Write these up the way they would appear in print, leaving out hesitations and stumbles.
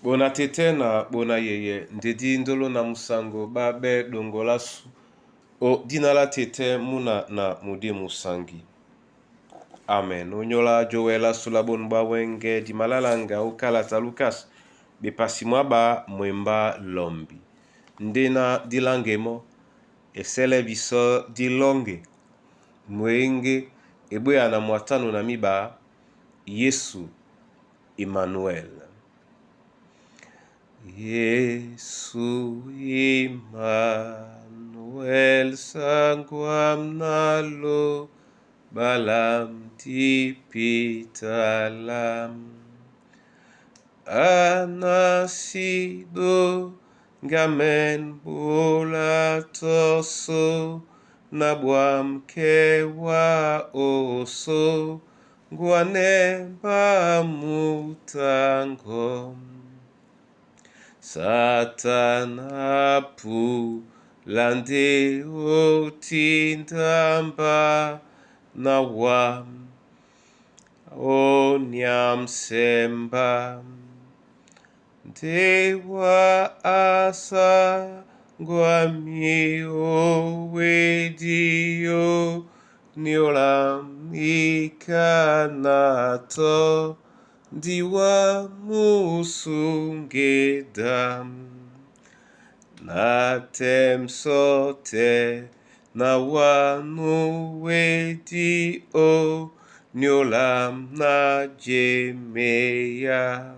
Bona tete na bona yeye ndedi ndolo na musango babe dongola su o dinala tete muna na mudi musangi. Amen. Onyola joela sulabon ba wenge di malalanga ukalata Lukas bepasimwa ba mwemba lombi. Ndena dilangemo esele biso dilonge mwenge ebe ana mwatano na miba Yesu Emmanuel. Yesu Emmanuel sangwam nalo balam tipitalam anasido gamen bola toso nabwam kewa oso guanemba mutangom Satana pu lande o tindamba na wam o nyam semba dewa asa gwami o wedio niolam ikanato diwa musungedam natem sote na wanu wedi o nyolam na jemeya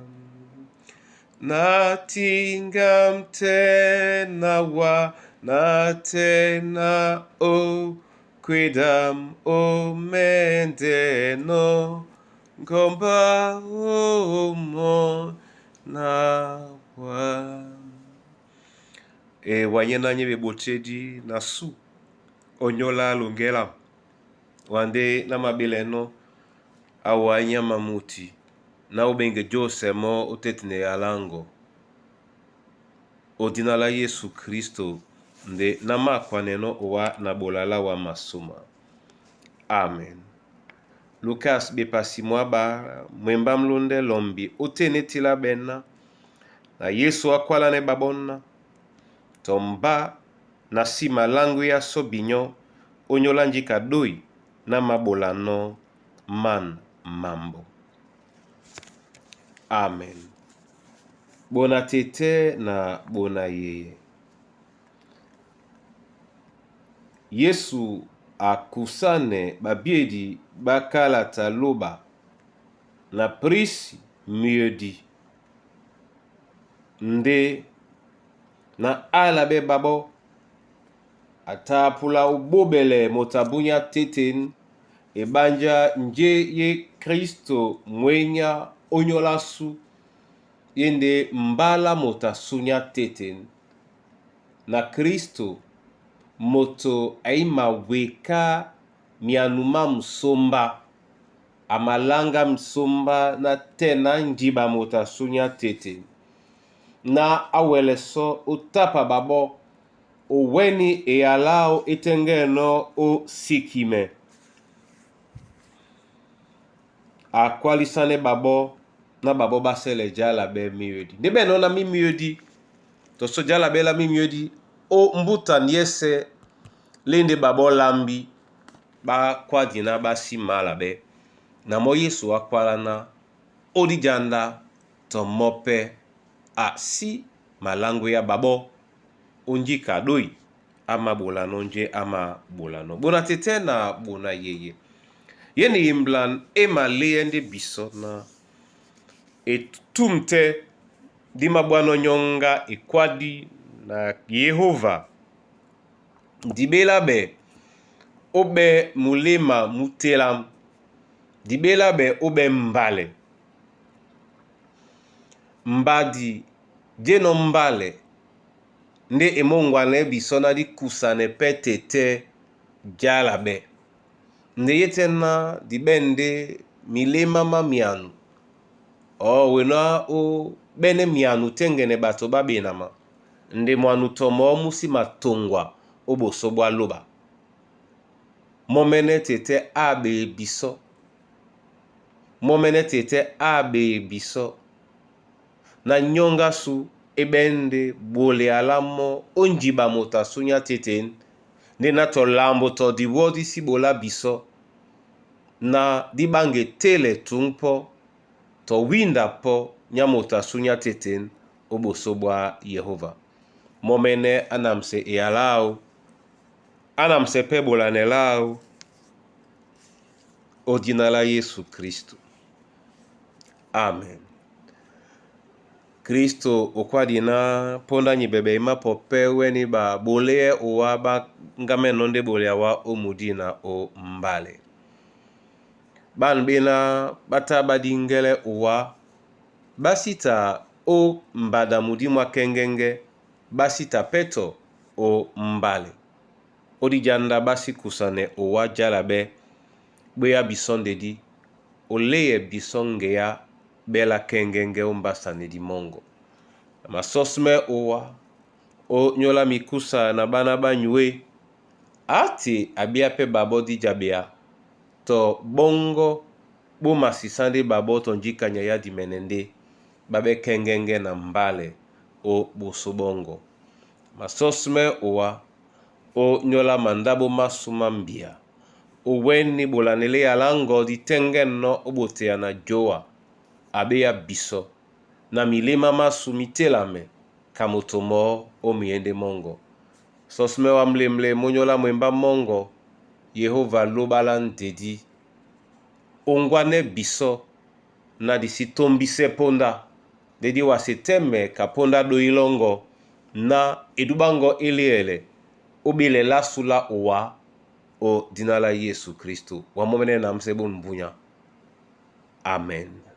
na tingam te na wa na te na o kwedam o mendeno Gomba omo na wa wanyena nyebe bochedi na su onyola lungela wande na mabeleno awanya mamuti na ubenge jose mo utetine alango odinala Yesu Kristo nde na makwaneno owa na bolala wa masuma. Amen. Lukas bepasi mwaba mwemba mlunde lombi utenetila bena na Yesu akwala ne babonna tomba na sima langu ya sobinyo onyolanji kadoi na mabolano man mambo. Amen. Bona tete na bona yeye. Yesu akusane babiedi bakala taloba na prisi miedi nde na alabe babo atapula ubobele motabunya teten ebanja nje ye Kristo mwenya onyolasu yende mbala motasunya teten na Kristo moto aima weka mianuma msomba amalanga msomba na tena njiba motasunya teten na aweleso utapa babo oweni eyalao itengeno o sikime akwalisane babo na babo basele jala be miodi debe no na mi miodi to so jala be la mi miodi o mbuta nyese lende babo lambi ba kwadina basi mala be na mo Yesu akwala na odijanda to mope a si malango ya babo onji kadoi ama bolano nje ama bolano bona tete na bona yeye yeni imblan ema leende biso na etumte dima bwano nyonga ekwadi na Yehova dibela be obe mulema mutelam dibela be obe mbale mbadi jeno mbale nde emongwane bisona di kusane petete jalabe nde yetena dibende milema mamianu wena o bene mianu tengene bato babenama nde mwanu tomo musi matongwa obosobwa loba momene tete abe biso momene tete abe biso na nyonga su ebende bole alamo onjiba mota sunya teten ne na to lambo to di wodi si bola biso na di bange tele tungpo to winda po nyamota sunya teten obosobwa Yehova. Momene anamse ealau, anamse pebola nelau, odinala Yesu Kristo. Amen. Kristo okwadi na ponda nyibebe ima popewe ni ba bole uwa ba ngame nonde bole awa omudina o mbale. Ban bina bata badingele uwa basita o mbada mudimwa kengenge basita peto o mbale. Odi janda basi kusane uwa jalabe bweya bisonde di oleye bisonge ya bela kengenge umbasane di mongo. Masosme uwa o nyola mikusa na bana banywe ati abiape babo di jabea to bongo buma sisande babo tonjika nyaya di menende babe kengenge na mbale o busobongo. Masosme uwa o nyola mandabo masumambia uweni bolanele alango di tengen no obote na joa abeya biso na milima masumitela kamotomo o miende mongo. Sosme wa mlemle monyola mwemba mongo Yehova lobalan dedi ongwane biso na disitombise ponda dedi waseteme kaponda do ilongo na edubango eliele obile lasula uwa o dinala Yesu Kristo. Wamomene namsebo mbunya. Amen.